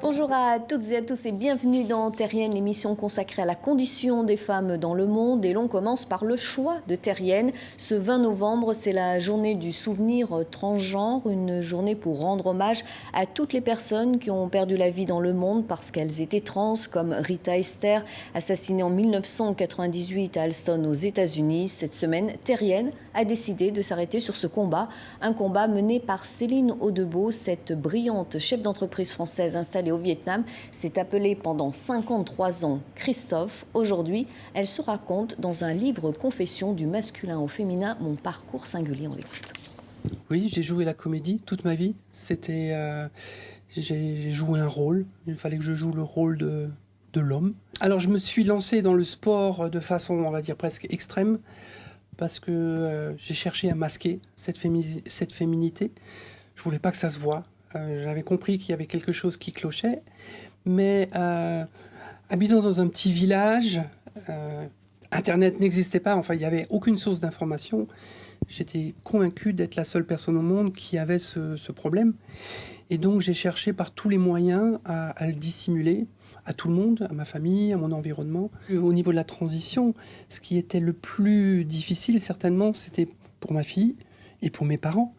Bonjour à toutes et à tous et bienvenue dans Terrienne, l'émission consacrée à la condition des femmes dans le monde. Et l'on commence par le choix de Terrienne. Ce 20 novembre, c'est la journée du souvenir transgenre, une journée pour rendre hommage à toutes les personnes qui ont perdu la vie dans le monde parce qu'elles étaient trans, comme Rita Ester, assassinée en 1998 à Alston aux États-Unis. Cette semaine, Terrienne a décidé de s'arrêter sur ce combat, un combat mené par Céline Audebot, cette brillante chef d'entreprise française installée au Vietnam, s'est appelée pendant 53 ans Christophe. Aujourd'hui, elle se raconte dans un livre confession du masculin au féminin, mon parcours singulier. On l'écoute. Oui, j'ai joué la comédie toute ma vie. J'ai joué un rôle. Il fallait que je joue le rôle de l'homme. Alors je me suis lancé dans le sport de façon, on va dire, presque extrême, parce que j'ai cherché à masquer cette féminité. Je voulais pas que ça se voie. J'avais compris qu'il y avait quelque chose qui clochait, mais habitant dans un petit village, Internet n'existait pas, enfin il n'y avait aucune source d'information. J'étais convaincu d'être la seule personne au monde qui avait ce problème. Et donc j'ai cherché par tous les moyens à le dissimuler à tout le monde, à ma famille, à mon environnement. Au niveau de la transition, ce qui était le plus difficile certainement, c'était pour ma fille et pour mes parents.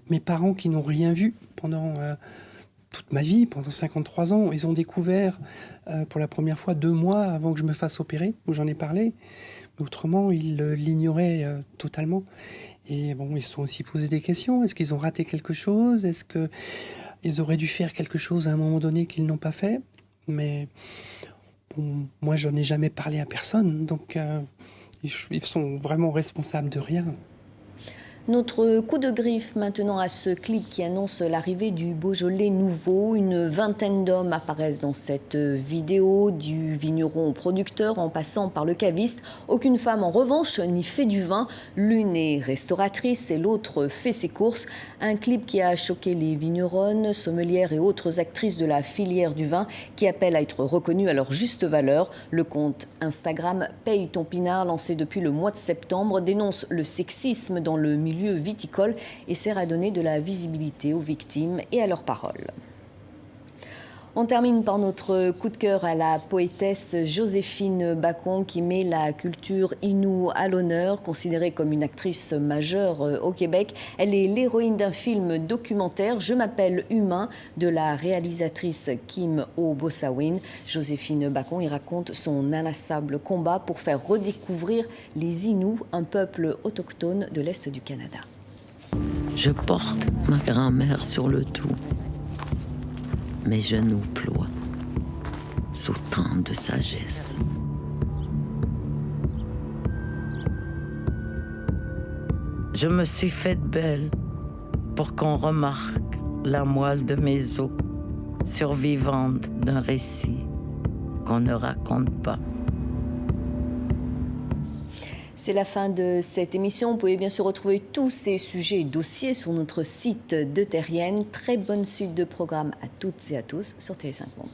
Mes parents qui n'ont rien vu pendant toute ma vie, pendant 53 ans. Ils ont découvert pour la première fois 2 mois avant que je me fasse opérer, où j'en ai parlé. Mais autrement, ils l'ignoraient totalement. Et bon, ils se sont aussi posé des questions. Est-ce qu'ils ont raté quelque chose? Est-ce qu'ils auraient dû faire quelque chose à un moment donné qu'ils n'ont pas fait? Mais bon, moi, je n'ai jamais parlé à personne. Donc, ils sont vraiment responsables de rien. Notre coup de griffe maintenant à ce clip qui annonce l'arrivée du Beaujolais nouveau. Une vingtaine d'hommes apparaissent dans cette vidéo, du vigneron au producteur en passant par le caviste. Aucune femme en revanche n'y fait du vin. L'une est restauratrice et l'autre fait ses courses. Un clip qui a choqué les vigneronnes, sommelières et autres actrices de la filière du vin qui appellent à être reconnues à leur juste valeur. Le compte Instagram Paye ton pinard, lancé depuis le mois de septembre, dénonce le sexisme dans le milieu viticole et sert à donner de la visibilité aux victimes et à leurs paroles. On termine par notre coup de cœur à la poétesse Joséphine Bacon qui met la culture Innu à l'honneur. Considérée comme une actrice majeure au Québec, elle est l'héroïne d'un film documentaire Je m'appelle Humain de la réalisatrice Kim O'Bosawin. Joséphine Bacon y raconte son inlassable combat pour faire redécouvrir les Inuits, un peuple autochtone de l'Est du Canada. Je porte ma grand-mère sur le dos. Mes genoux ploient sous tant de sagesse. Je me suis faite belle pour qu'on remarque la moelle de mes os, survivante d'un récit qu'on ne raconte pas. C'est la fin de cette émission. Vous pouvez bien sûr retrouver tous ces sujets et dossiers sur notre site de Terrienne. Très bonne suite de programmes à toutes et à tous sur Télé 5 Monde.